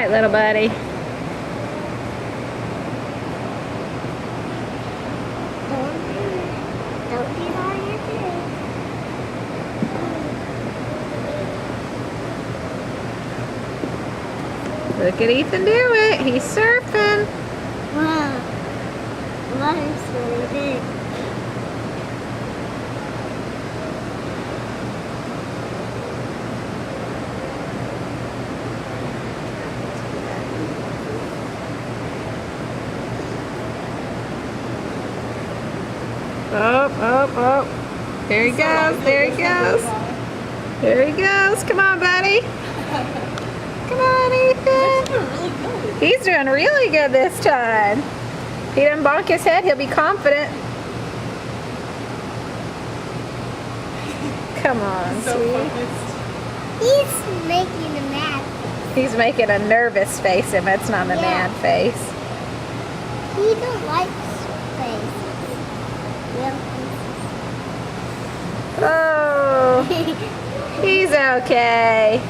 right, little buddy. Don't be on your face. Look at Ethan do it. He's surfing. Wow. That is really big. Oh, oh, oh. There he goes. There he goes. There he goes. Come on, buddy. Come on, Ethan. He's doing really good this time. If he doesn't bonk his head, he'll be confident. Come on, sweetie. He's making a mad face. He's making a nervous face, and that's not a Yeah. mad face. He don't like faces. Oh, he's okay.